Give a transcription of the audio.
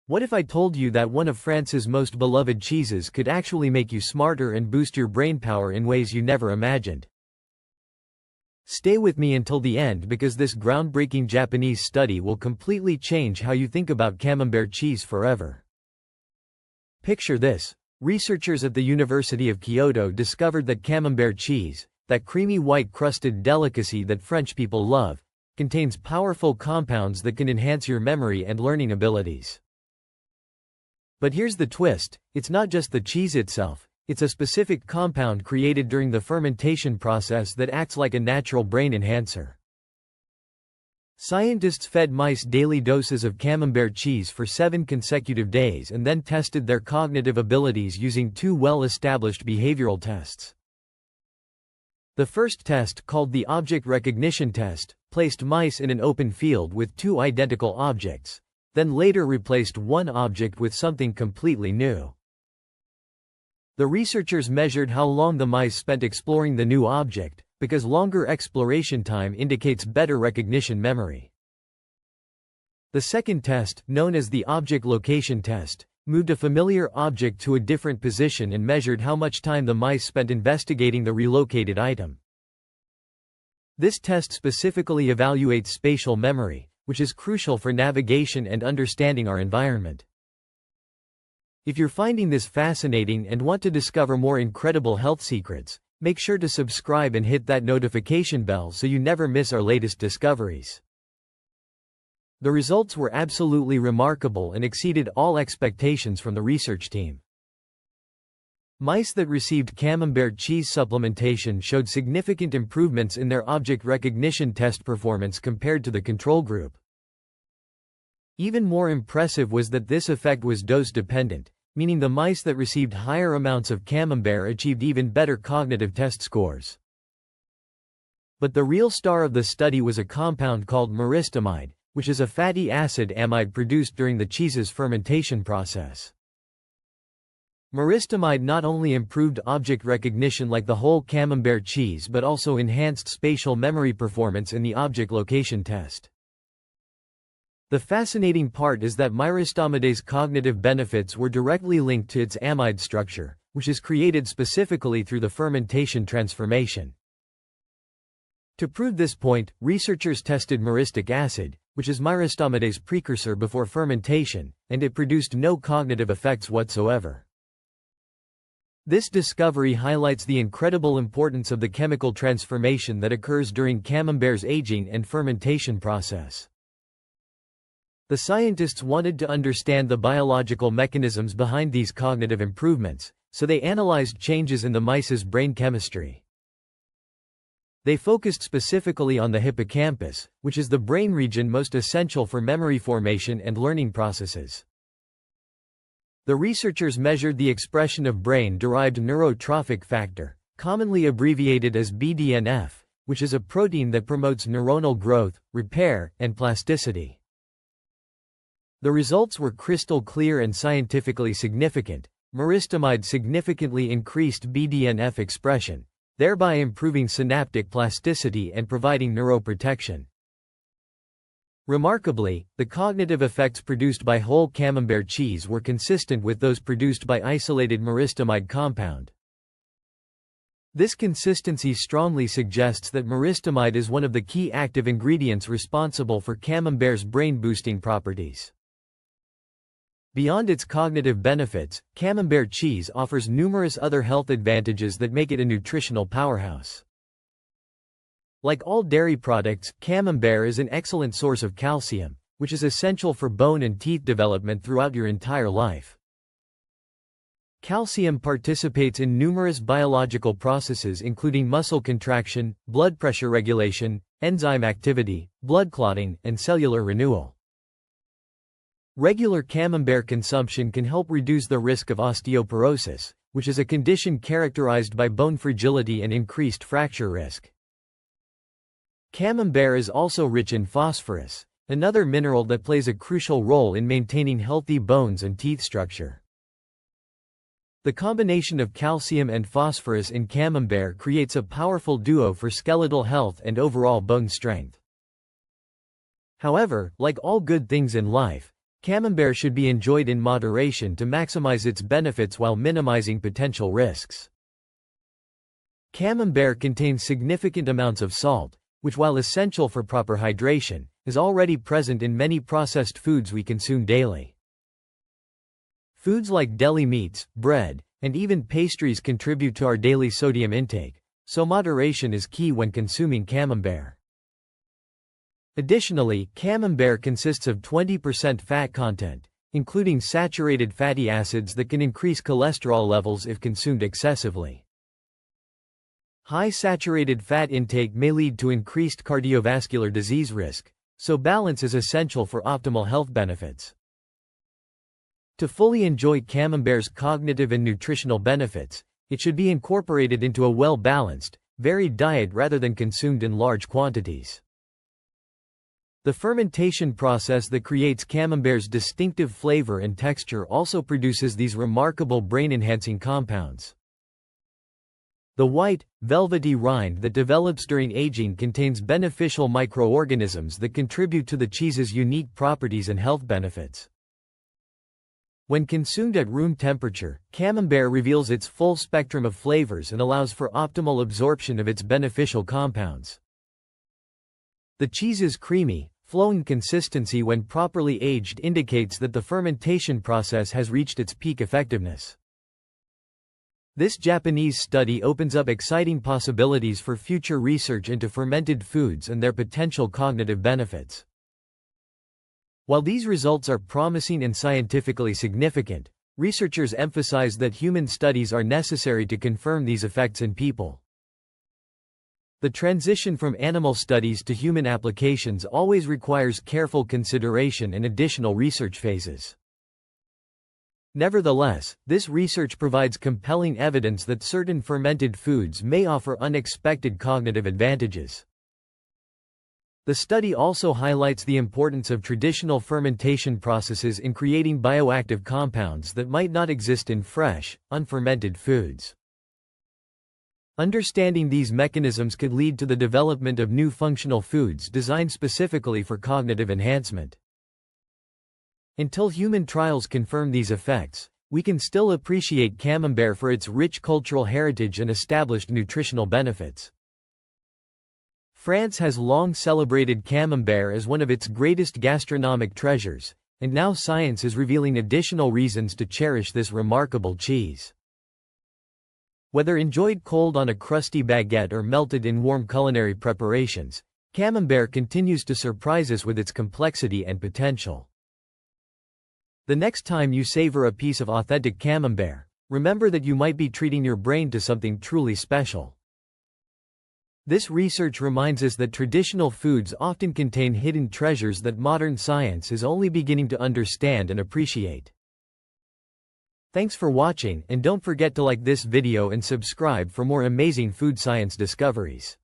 What if I told you that one of France's most beloved cheeses could actually make you smarter and boost your brainpower in ways you never imagined? Stay with me until the end because this groundbreaking Japanese study will completely change how you think about Camembert cheese forever. Picture this. Researchers at the University of Kyoto discovered that Camembert cheese, that creamy white-crusted delicacy that French people love, contains powerful compounds that can enhance your memory and learning abilities. But here's the twist, it's not just the cheese itself, it's a specific compound created during the fermentation process that acts like a natural brain enhancer. Scientists fed mice daily doses of Camembert cheese for 7 consecutive days and then tested their cognitive abilities using 2 well-established behavioral tests. The first test, called the object recognition test, placed mice in an open field with 2 identical objects, then later replaced one object with something completely new. The researchers measured how long the mice spent exploring the new object, because longer exploration time indicates better recognition memory. The second test, known as the object location test, moved a familiar object to a different position and measured how much time the mice spent investigating the relocated item. This test specifically evaluates spatial memory, which is crucial for navigation and understanding our environment. If you're finding this fascinating and want to discover more incredible health secrets, make sure to subscribe and hit that notification bell so you never miss our latest discoveries. The results were absolutely remarkable and exceeded all expectations from the research team. Mice that received Camembert cheese supplementation showed significant improvements in their object recognition test performance compared to the control group. Even more impressive was that this effect was dose-dependent, meaning the mice that received higher amounts of Camembert achieved even better cognitive test scores. But the real star of the study was a compound called myristamide, which is a fatty acid amide produced during the cheese's fermentation process. Myristamide not only improved object recognition like the whole Camembert cheese but also enhanced spatial memory performance in the object location test. The fascinating part is that myristamide's cognitive benefits were directly linked to its amide structure, which is created specifically through the fermentation transformation. To prove this point, researchers tested myristic acid, which is myristamide's precursor before fermentation, and it produced no cognitive effects whatsoever. This discovery highlights the incredible importance of the chemical transformation that occurs during Camembert's aging and fermentation process. The scientists wanted to understand the biological mechanisms behind these cognitive improvements, so they analyzed changes in the mice's brain chemistry. They focused specifically on the hippocampus, which is the brain region most essential for memory formation and learning processes. The researchers measured the expression of brain-derived neurotrophic factor, commonly abbreviated as BDNF, which is a protein that promotes neuronal growth, repair, and plasticity. The results were crystal clear and scientifically significant. Myristamide significantly increased BDNF expression, thereby improving synaptic plasticity and providing neuroprotection. Remarkably, the cognitive effects produced by whole Camembert cheese were consistent with those produced by isolated myristamide compound. This consistency strongly suggests that myristamide is one of the key active ingredients responsible for Camembert's brain-boosting properties. Beyond its cognitive benefits, Camembert cheese offers numerous other health advantages that make it a nutritional powerhouse. Like all dairy products, Camembert is an excellent source of calcium, which is essential for bone and teeth development throughout your entire life. Calcium participates in numerous biological processes including muscle contraction, blood pressure regulation, enzyme activity, blood clotting, and cellular renewal. Regular Camembert consumption can help reduce the risk of osteoporosis, which is a condition characterized by bone fragility and increased fracture risk. Camembert is also rich in phosphorus, another mineral that plays a crucial role in maintaining healthy bones and teeth structure. The combination of calcium and phosphorus in Camembert creates a powerful duo for skeletal health and overall bone strength. However, like all good things in life, Camembert should be enjoyed in moderation to maximize its benefits while minimizing potential risks. Camembert contains significant amounts of salt, which, while essential for proper hydration, is already present in many processed foods we consume daily. Foods like deli meats, bread, and even pastries contribute to our daily sodium intake, so moderation is key when consuming Camembert. Additionally, Camembert consists of 20% fat content, including saturated fatty acids that can increase cholesterol levels if consumed excessively. High saturated fat intake may lead to increased cardiovascular disease risk, so balance is essential for optimal health benefits. To fully enjoy Camembert's cognitive and nutritional benefits, it should be incorporated into a well-balanced, varied diet rather than consumed in large quantities. The fermentation process that creates Camembert's distinctive flavor and texture also produces these remarkable brain-enhancing compounds. The white, velvety rind that develops during aging contains beneficial microorganisms that contribute to the cheese's unique properties and health benefits. When consumed at room temperature, Camembert reveals its full spectrum of flavors and allows for optimal absorption of its beneficial compounds. The cheese's creamy, flowing consistency when properly aged indicates that the fermentation process has reached its peak effectiveness. This Japanese study opens up exciting possibilities for future research into fermented foods and their potential cognitive benefits. While these results are promising and scientifically significant, researchers emphasize that human studies are necessary to confirm these effects in people. The transition from animal studies to human applications always requires careful consideration and additional research phases. Nevertheless, this research provides compelling evidence that certain fermented foods may offer unexpected cognitive advantages. The study also highlights the importance of traditional fermentation processes in creating bioactive compounds that might not exist in fresh, unfermented foods. Understanding these mechanisms could lead to the development of new functional foods designed specifically for cognitive enhancement. Until human trials confirm these effects, we can still appreciate Camembert for its rich cultural heritage and established nutritional benefits. France has long celebrated Camembert as one of its greatest gastronomic treasures, and now science is revealing additional reasons to cherish this remarkable cheese. Whether enjoyed cold on a crusty baguette or melted in warm culinary preparations, Camembert continues to surprise us with its complexity and potential. The next time you savor a piece of authentic Camembert, remember that you might be treating your brain to something truly special. This research reminds us that traditional foods often contain hidden treasures that modern science is only beginning to understand and appreciate. Thanks for watching, and don't forget to like this video and subscribe for more amazing food science discoveries.